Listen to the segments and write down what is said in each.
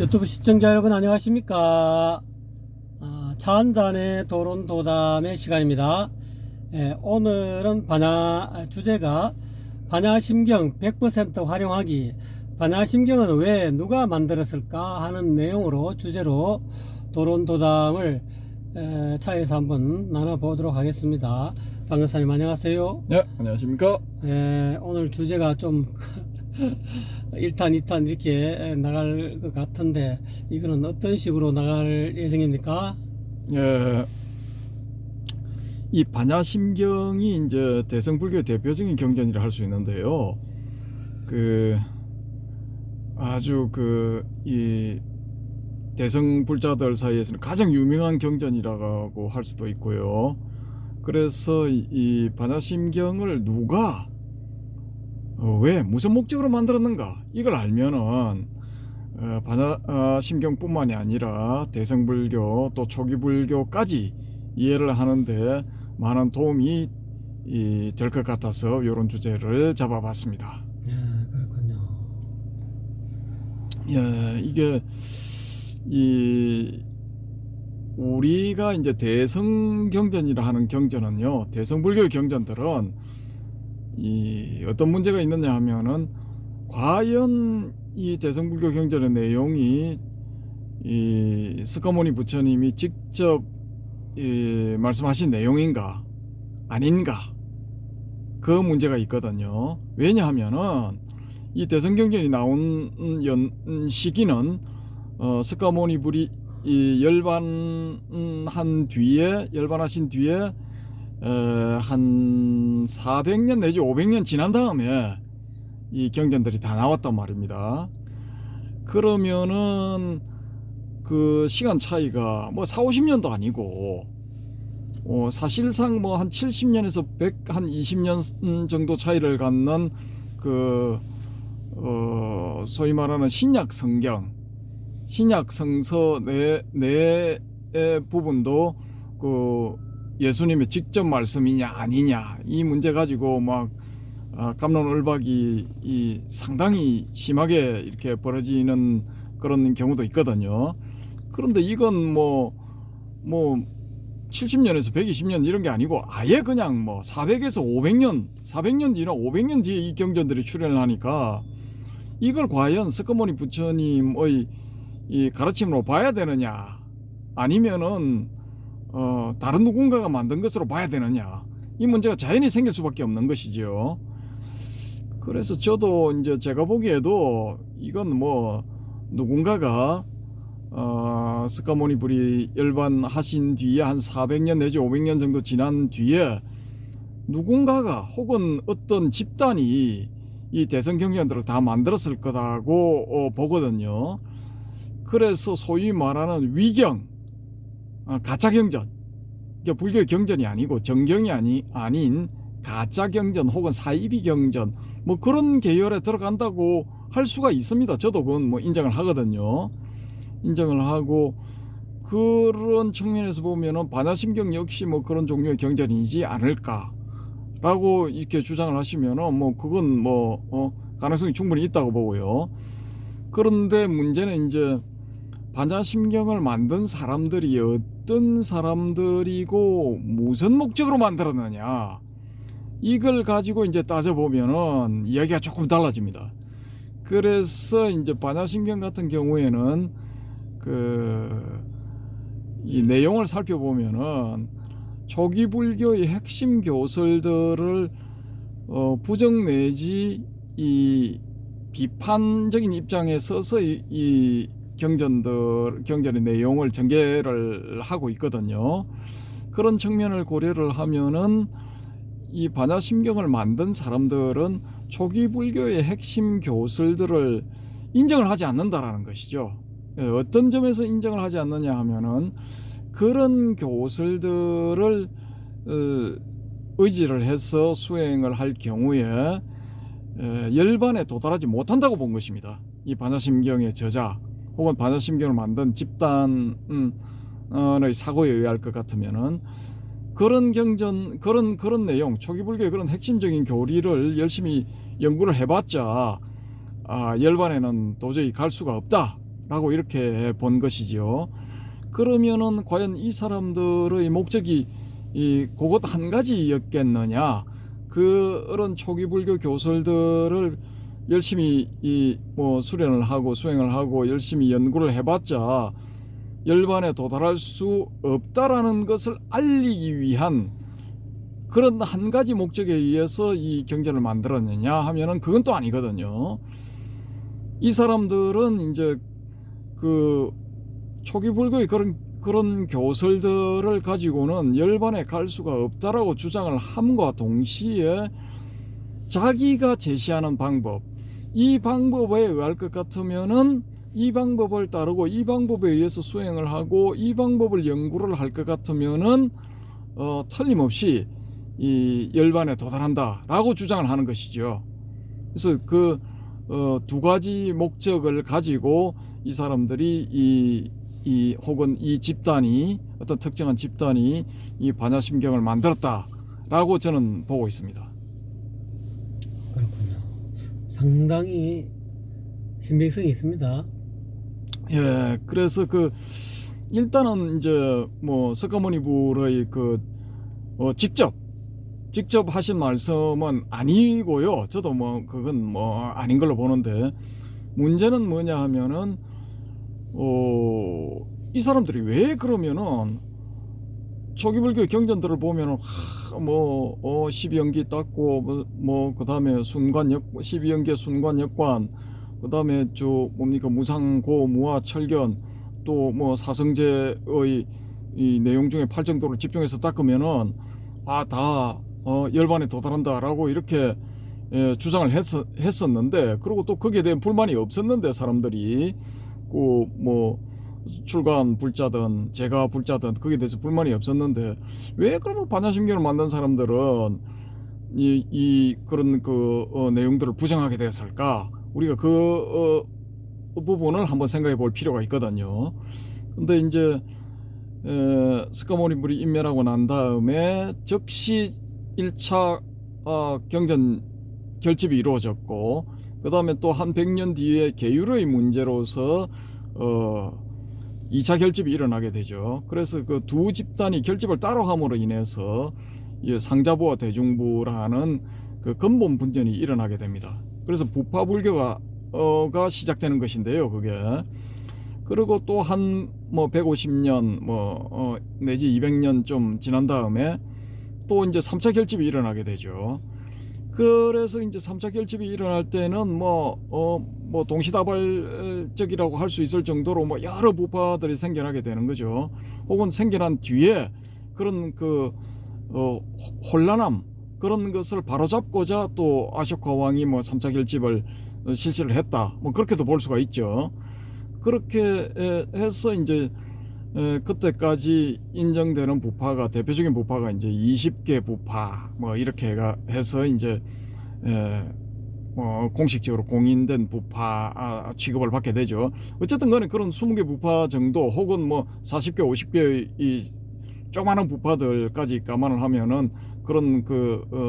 유튜브 시청자 여러분 안녕하십니까. 차 한잔의 도론도담의 시간입니다. 오늘은 주제가 반야심경 100% 활용하기, 반야심경은 왜 누가 만들었을까 하는 내용으로 주제로 도론도담을 차에서 한번 나눠보도록 하겠습니다. 강사님 안녕하세요. 네, 안녕하십니까. 오늘 주제가 좀 1탄, 2탄 이렇게 나갈 것 같은데 이거는 어떤 식으로 나갈 예정입니까? 예, 이 반야심경이 이제 대성불교의 대표적인 경전이라 할 수 있는데요. 아주 이 대성불자들 사이에서는 가장 유명한 경전이라고 할 수도 있고요. 그래서 이 반야심경을 누가 왜 무슨 목적으로 만들었는가 이걸 알면은 반야심경뿐만이 아니라 대성불교 또 초기불교까지 이해를 하는데 많은 도움이 될 것 같아서 이런 주제를 잡아봤습니다. 그렇군요. 이게 우리가 이제 대성경전이라 하는 경전은요, 대성불교의 경전들은 어떤 문제가 있느냐 하면은 과연 이 대성불교 경전의 내용이 이 석가모니 부처님이 직접 말씀하신 내용인가 아닌가, 그 문제가 있거든요. 왜냐하면은 이 대성경전이 나온 시기는 석가모니 불이 열반하신 뒤에 한 400년 내지 500년 지난 다음에 이 경전들이 다 나왔단 말입니다. 그러면은 그 시간 차이가 뭐 4, 50년도 아니고 사실상 뭐 한 70년에서 120년 정도 차이를 갖는 소위 말하는 신약 성경, 신약 성서 내 부분도 예수님의 직접 말씀이냐 아니냐 이 문제 가지고 막 갑론을박이 상당히 심하게 이렇게 벌어지는 그런 경우도 있거든요. 그런데 이건 뭐 70년에서 120년 이런 게 아니고 아예 그냥 뭐 400에서 400년 뒤나 500년 뒤에 이 경전들이 출현을 하니까 이걸 과연 석가모니 부처님의 이 가르침으로 봐야 되느냐 아니면은 다른 누군가가 만든 것으로 봐야 되느냐, 이 문제가 자연히 생길 수밖에 없는 것이죠. 그래서 저도 이제 제가 보기에도 이건 뭐 누군가가 석가모니 불이 열반하신 뒤에 한 400년 내지 500년 정도 지난 뒤에 누군가가 혹은 어떤 집단이 이 대성경전들을 다 만들었을 거라고 보거든요. 그래서 소위 말하는 위경, 가짜 경전, 그러니까 불교의 경전이 아니고 정경이 아닌 가짜 경전 혹은 사이비 경전, 뭐 그런 계열에 들어간다고 할 수가 있습니다. 저도 그건 뭐 인정을 하거든요. 인정을 하고, 그런 측면에서 보면은 반야심경 역시 뭐 그런 종류의 경전이지 않을까라고 이렇게 주장을 하시면은 뭐 그건 가능성이 충분히 있다고 보고요. 그런데 문제는 이제 반야심경을 만든 사람들이 어떤 사람들이고 무슨 목적으로 만들었느냐, 이걸 가지고 이제 따져보면은 이야기가 조금 달라집니다. 그래서 이제 반야심경 같은 경우에는 이 내용을 살펴보면은 초기 불교의 핵심 교설들을 부정 내지 이 비판적인 입장에 서서 이 경전의 내용을 전개를 하고 있거든요. 그런 측면을 고려를 하면은 이 반야심경을 만든 사람들은 초기 불교의 핵심 교설들을 인정을 하지 않는다라는 것이죠. 어떤 점에서 인정을 하지 않느냐 하면은 그런 교설들을 의지를 해서 수행을 할 경우에 열반에 도달하지 못한다고 본 것입니다. 이 반야심경의 저자 혹은 반야심경을 만든 집단의 사고에 의할 것 같으면은 그런 경전, 그런 내용, 초기 불교의 그런 핵심적인 교리를 열심히 연구를 해봤자 열반에는 도저히 갈 수가 없다, 라고 이렇게 본 것이죠. 그러면은 과연 이 사람들의 목적이 그것 한 가지였겠느냐? 그런 초기 불교 교설들을 열심히 수련을 하고 수행을 하고 열심히 연구를 해봤자 열반에 도달할 수 없다라는 것을 알리기 위한 그런 한 가지 목적에 의해서 이 경전을 만들었느냐 하면은 그건 또 아니거든요. 이 사람들은 이제 그 초기 불교의 그런 교설들을 가지고는 열반에 갈 수가 없다라고 주장을 함과 동시에 자기가 제시하는 방법, 이 방법에 의할 것 같으면은 이 방법을 따르고 이 방법에 의해서 수행을 하고 이 방법을 연구를 할 것 같으면은 틀림없이 이 열반에 도달한다라고 주장을 하는 것이죠. 그래서 그 두 가지 목적을 가지고 이 사람들이 혹은 이 집단이 어떤 특정한 집단이 이 반야심경을 만들었다라고 저는 보고 있습니다. 그렇군요. 상당히 신빙성이 있습니다. 예, 그래서 일단은 이제 석가모니불의 직접 하신 말씀은 아니고요. 저도 그건 아닌 걸로 보는데, 문제는 뭐냐 하면은 이 사람들이 왜 그러면은 초기불교 경전들을 보면은 12연기 닦고 그다음에 순관역 12연계 순관역관, 그다음에 무상고 무아 철견, 또 사성제의 이 내용 중에 8정도를 집중해서 닦으면은 다 열반에 도달한다라고 이렇게 주장을 했었는데, 그리고 또 거기에 대한 불만이 없었는데, 사람들이 출간 불자든 제가 불자든 거기에 대해서 불만이 없었는데, 왜 그러면 반야심경을 만든 사람들은 그런 내용들을 부정하게 됐을까? 우리가 부분을 한번 생각해 볼 필요가 있거든요. 근데 이제 스가모니불이 인멸하고 난 다음에 즉시 1차 경전 결집이 이루어졌고, 그 다음에 또 한 100년 뒤에 계율의 문제로서 2차 결집이 일어나게 되죠. 그래서 그 두 집단이 결집을 따로 함으로 인해서 상자부와 대중부라는 그 근본 분전이 일어나게 됩니다. 그래서 부파불교가 시작되는 것인데요, 그게. 그리고 또 한 150년 내지 200년 좀 지난 다음에 또 이제 3차 결집이 일어나게 되죠. 그래서 이제 3차 결집이 일어날 때는 동시다발적이라고 할 수 있을 정도로 여러 부파들이 생겨나게 되는 거죠. 혹은 생겨난 뒤에 그런 혼란함, 그런 것을 바로잡고자 또 아쇼카 왕이 3차 결집을 실시를 했다, 그렇게도 볼 수가 있죠. 그렇게 해서 이제 그때까지 인정되는 부파가, 대표적인 부파가 이제 20개 부파 이렇게 해서 이제 공식적으로 공인된 부파 취급을 받게 되죠. 어쨌든 간에 그런 20개 부파 정도, 혹은 40개 50개의 이 조그마한 부파들까지 감안을 하면은 그런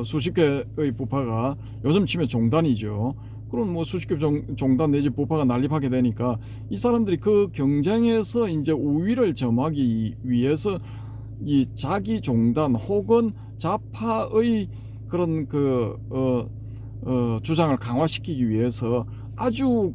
수십 개의 부파가 요즘 치면 종단이죠. 그런 수십 개 종단 내지 부파가 난립하게 되니까 이 사람들이 그 경쟁에서 이제 우위를 점하기 위해서 이 자기 종단 혹은 자파의 그런 주장을 강화시키기 위해서 아주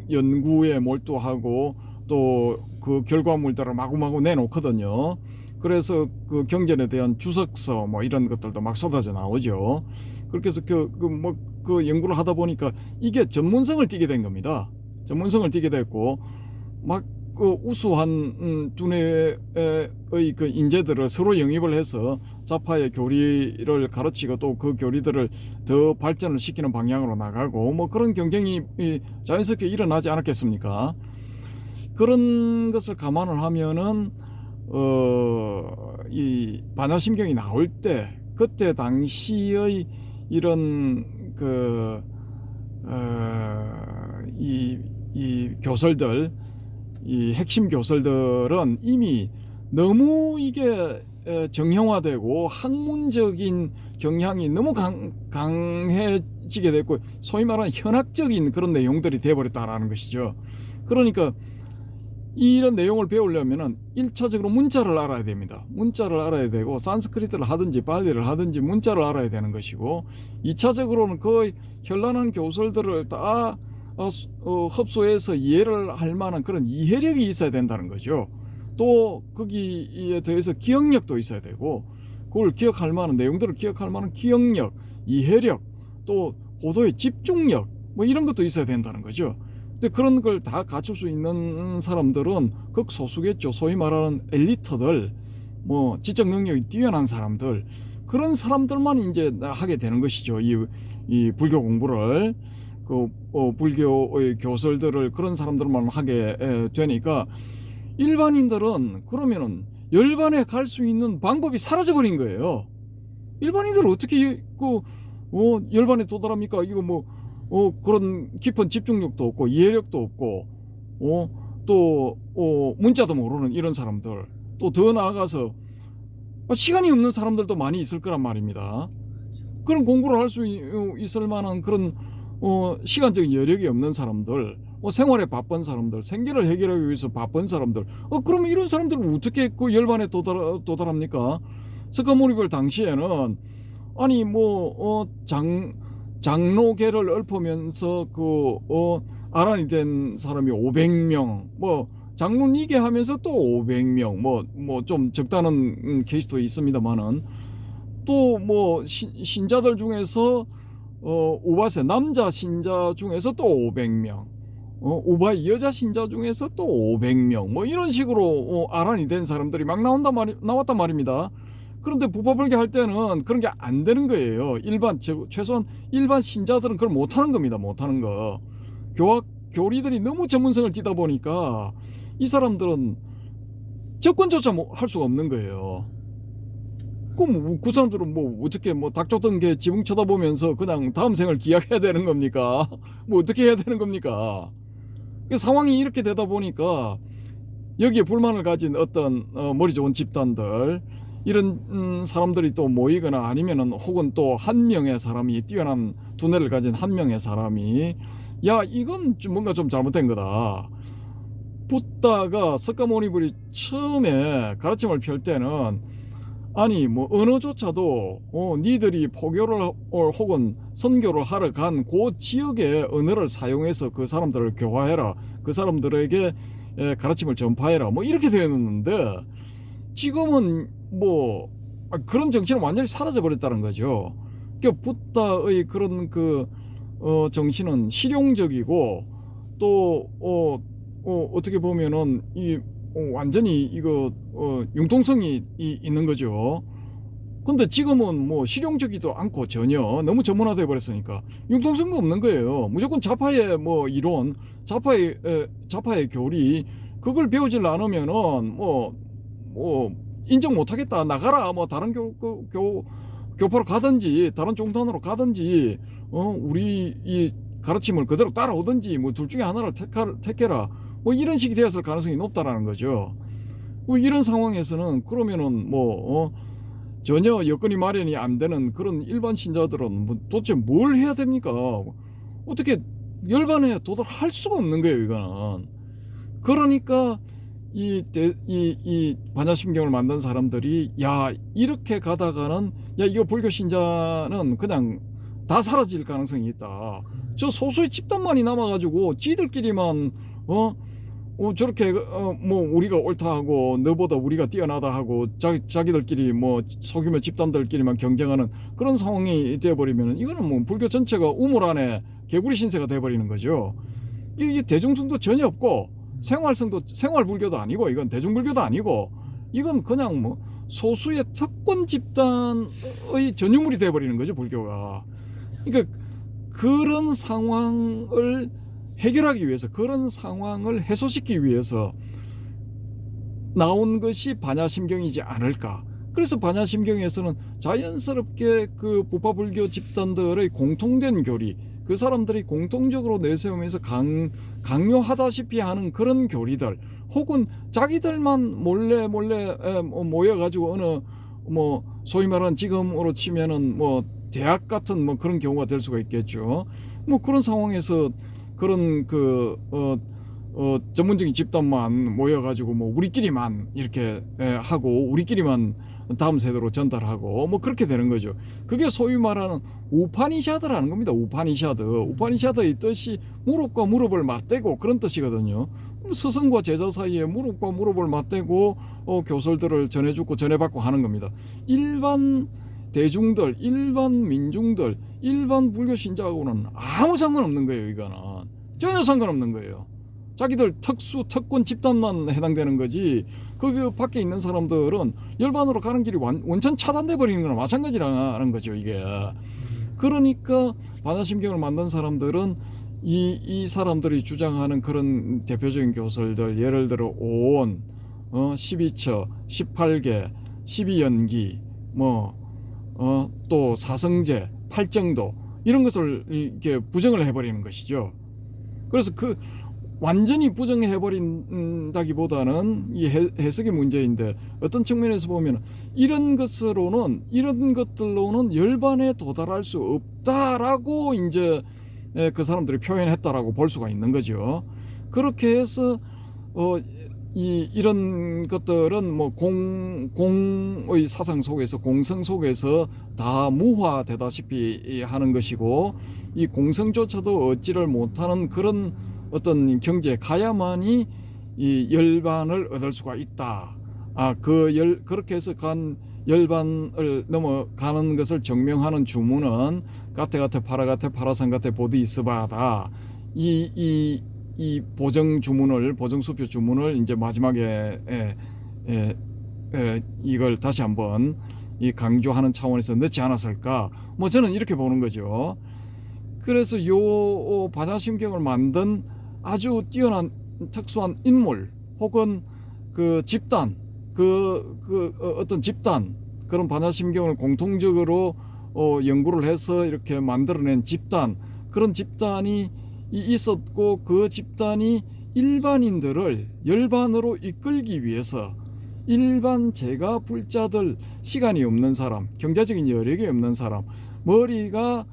연구에 몰두하고 또 그 결과물들을 마구마구 내놓거든요. 그래서 그 경전에 대한 주석서 이런 것들도 막 쏟아져 나오죠. 그렇게 해서 그 연구를 하다 보니까 이게 전문성을 띠게 된 겁니다. 전문성을 띠게 됐고, 우수한 두뇌의 그 인재들을 서로 영입을 해서 자파의 교리를 가르치고 또 그 교리들을 더 발전을 시키는 방향으로 나가고 그런 경쟁이 자연스럽게 일어나지 않았겠습니까? 그런 것을 감안을 하면은 이 반야심경이 나올 때 그때 당시의 이런 이 교설들, 이 핵심 교설들은 이미 너무 이게 정형화되고 학문적인 경향이 너무 강해지게 됐고, 소위 말하는 현학적인 그런 내용들이 되어버렸다라는 것이죠. 그러니까 이런 내용을 배우려면은 1차적으로 문자를 알아야 됩니다. 문자를 알아야 되고 산스크리트를 하든지 발리를 하든지 문자를 알아야 되는 것이고, 2차적으로는 그 현란한 교설들을 다 흡수해서 이해를 할 만한 그런 이해력이 있어야 된다는 거죠. 또 거기에 대해서 기억력도 있어야 되고, 그걸 기억할 만한 내용들을 기억할 만한 기억력, 이해력, 또 고도의 집중력, 뭐 이런 것도 있어야 된다는 거죠. 근데 그런 걸 다 갖출 수 있는 사람들은 극소수겠죠. 소위 말하는 엘리트들, 뭐 지적 능력이 뛰어난 사람들, 그런 사람들만 이제 하게 되는 것이죠. 이 불교 공부를, 불교의 교설들을 그런 사람들만 하게 되니까, 일반인들은 그러면은 열반에 갈 수 있는 방법이 사라져 버린 거예요. 일반인들은 어떻게 열반에 도달합니까? 이거 그런 깊은 집중력도 없고 이해력도 없고, 또 문자도 모르는 이런 사람들, 또 더 나아가서 시간이 없는 사람들도 많이 있을 거란 말입니다. 그런 공부를 할 수 있을 만한 그런 시간적인 여력이 없는 사람들, 생활에 바쁜 사람들, 생계를 해결하기 위해서 바쁜 사람들, 그러면 이런 사람들은 어떻게 그 열반에 도달합니까? 석가모니별 당시에는 아니 장로계를 읊으면서 아란이 된 사람이 500명, 장론 2개 하면서 또 500명, 좀 적다는 케이스도 있습니다만은, 또 신자들 중에서 우바세 남자 신자 중에서 또 500명, 우바이 여자 신자 중에서 또 500명, 이런 식으로 아란이 된 사람들이 막 나왔단 말입니다. 그런데 부파불교 할 때는 그런 게 안 되는 거예요. 최소한 일반 신자들은 그걸 못하는 겁니다. 못하는 거. 교리들이 너무 전문성을 띠다 보니까 이 사람들은 접근조차 할 수가 없는 거예요. 그럼 그 사람들은 어떻게 닭 쫓던 게 지붕 쳐다보면서 그냥 다음 생을 기약해야 되는 겁니까? 어떻게 해야 되는 겁니까? 상황이 이렇게 되다 보니까 여기에 불만을 가진 어떤 머리 좋은 집단들, 이런 사람들이 또 모이거나, 아니면은 혹은 또 한 명의 사람이, 뛰어난 두뇌를 가진 한 명의 사람이, 야 이건 뭔가 좀 잘못된 거다. 붓다가 석가모니불이 처음에 가르침을 펼 때는 아니 언어조차도 니들이 포교를 혹은 선교를 하러 간 그 지역의 언어를 사용해서 그 사람들을 교화해라, 그 사람들에게 가르침을 전파해라, 이렇게 되었는데, 지금은 그런 정신은 완전히 사라져 버렸다는 거죠. 그러니까 붓다의 그런 정신은 실용적이고, 또 어떻게 보면은 완전히 이거 융통성이 있는 거죠. 근데 지금은 실용적이도 않고 전혀 너무 전문화돼 버렸으니까 융통성도 없는 거예요. 무조건 좌파의 이론, 좌파의 교리, 그걸 배우질 않으면은 인정 못하겠다, 나가라, 다른 교파로 가든지 다른 종단으로 가든지, 우리 이 가르침을 그대로 따라오든지, 둘 중에 하나를 택해라, 이런 식이 되었을 가능성이 높다라는 거죠. 이런 상황에서는 그러면은 전혀 여건이 마련이 안 되는 그런 일반 신자들은 도대체 뭘 해야 됩니까? 어떻게 열반에 도달할 수가 없는 거예요, 이거는. 그러니까 이 반야심경을 만든 사람들이, 야 이렇게 가다가는 이거 불교 신자는 그냥 다 사라질 가능성이 있다. 저 소수의 집단만이 남아가지고 지들끼리만 저렇게 우리가 옳다 하고 너보다 우리가 뛰어나다 하고 자기들끼리 소규모 집단들끼리만 경쟁하는 그런 상황이 되어버리면, 이거는 불교 전체가 우물 안에 개구리 신세가 돼버리는 거죠. 이게 대중성도 전혀 없고, 생활 불교도 아니고, 이건 대중불교도 아니고, 이건 그냥 소수의 특권 집단의 전유물이 돼버리는 거죠, 불교가. 그러니까 그런 상황을 해결하기 위해서, 그런 상황을 해소시키기 위해서 나온 것이 반야심경이지 않을까. 그래서 반야심경에서는 자연스럽게 그 부파불교 집단들의 공통된 교리, 그 사람들이 공통적으로 내세우면서 강요하다시피 하는 그런 교리들, 혹은 자기들만 몰래 모여가지고 어느 소위 말하는 지금으로 치면은 대학 같은 그런 경우가 될 수가 있겠죠. 그런 상황에서 그런 전문적인 집단만 모여가지고 뭐 우리끼리만 이렇게 하고 우리끼리만 다음 세대로 전달하고 뭐 그렇게 되는 거죠. 그게 소위 말하는 우파니샤드라는 겁니다. 우파니샤드의 뜻이 무릎과 무릎을 맞대고 그런 뜻이거든요. 스승과 제자 사이에 무릎과 무릎을 맞대고 교설들을 전해주고 전해받고 하는 겁니다. 일반 대중들, 일반 민중들, 일반 불교 신자하고는 아무 상관없는 거예요. 이거는 전혀 상관없는 거예요. 자기들 특권 집단만 해당되는 거지 그 밖에 있는 사람들은 열반으로 가는 길이 원천 차단돼 버리는 거나 마찬가지라는 거죠. 이게 그러니까 반야심경을 만든 사람들은 이 사람들이 주장하는 그런 대표적인 교설들, 예를 들어 오온, 12처, 18개, 12연기, 또 사성제, 팔정도 이런 것을 이렇게 부정을 해버리는 것이죠. 그래서 완전히 부정해버린다기보다는 이 해석의 문제인데 어떤 측면에서 보면 이런 것들로는 열반에 도달할 수 없다라고 이제 그 사람들이 표현했다라고 볼 수가 있는 거죠. 그렇게 해서 이런 것들은 뭐 공의 사상 속에서 공성 속에서 다 무화되다시피 하는 것이고 이 공성조차도 얻지를 못하는 그런 어떤 경지에 가야만이 이 열반을 얻을 수가 있다. 그렇게 해서 열반을 넘어가는 것을 증명하는 주문은 가테가테 파라가테 파라상가테 보디스바다. 이 보정 수표 주문을 이제 마지막에 이걸 다시 한번 이 강조하는 차원에서 넣지 않았을까? 뭐 저는 이렇게 보는 거죠. 그래서 요 반야심경을 만든 아주 뛰어난 특수한 인물 혹은 그 집단 어떤 집단 그런 반야심경을 공통적으로 연구를 해서 이렇게 만들어낸 집단 그런 집단이 있었고 그 집단이 일반인들을 열반으로 이끌기 위해서 일반 제가 불자들 시간이 없는 사람 경제적인 여력이 없는 사람 머리가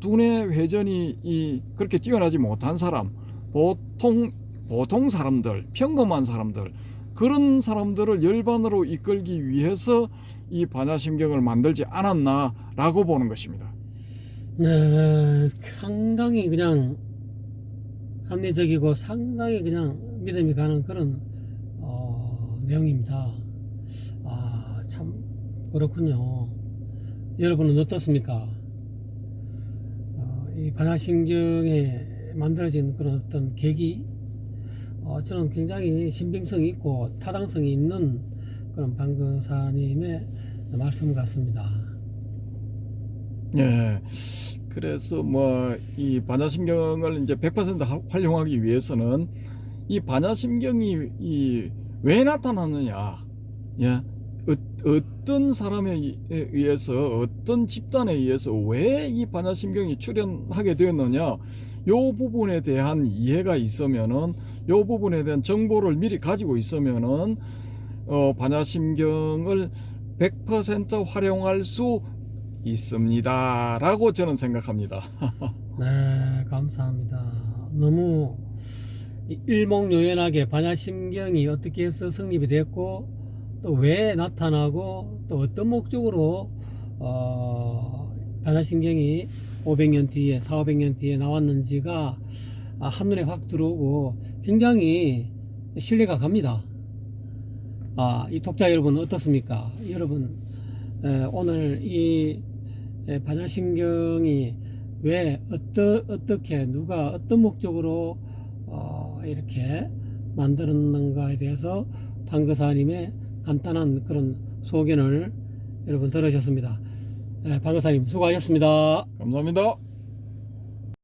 두뇌 회전이 그렇게 뛰어나지 못한 사람 보통 사람들 평범한 사람들 그런 사람들을 열반으로 이끌기 위해서 이 반야심경을 만들지 않았나라고 보는 것입니다. 네, 상당히 그냥 합리적이고 상당히 그냥 믿음이 가는 그런 내용입니다. 참 그렇군요. 여러분은 어떻습니까? 이 반야심경에 만들어진 그런 어떤 계기, 저는 굉장히 신빙성이 있고 타당성이 있는 그런 방금사님의 말씀 같습니다. 예. 그래서 뭐 이 반야심경을 이제 100% 활용하기 위해서는 이 반야심경이 왜 나타나느냐, 예, 어떤 사람에 의해서 어떤 집단에 의해서 왜 이 반야심경이 출현하게 되었느냐, 요 부분에 대한 이해가 있으면은 요 부분에 대한 정보를 미리 가지고 있으면은 반야심경을 100% 활용할 수 있습니다라고 저는 생각합니다. 네, 감사합니다. 너무 일목요연하게 반야심경이 어떻게 해서 성립이 됐고 또 왜 나타나고 또 어떤 목적으로 반야심경이 500년 뒤에 400~500년 뒤에 나왔는지가 한눈에 확 들어오고 굉장히 신뢰가 갑니다. 이 독자 여러분 어떻습니까? 여러분 오늘 이 반야심경이 왜 어떻게 누가 어떤 목적으로 이렇게 만들었는가에 대해서 방거사님의 간단한 그런 소견을 여러분 들으셨습니다. 방거사님 수고하셨습니다. 감사합니다.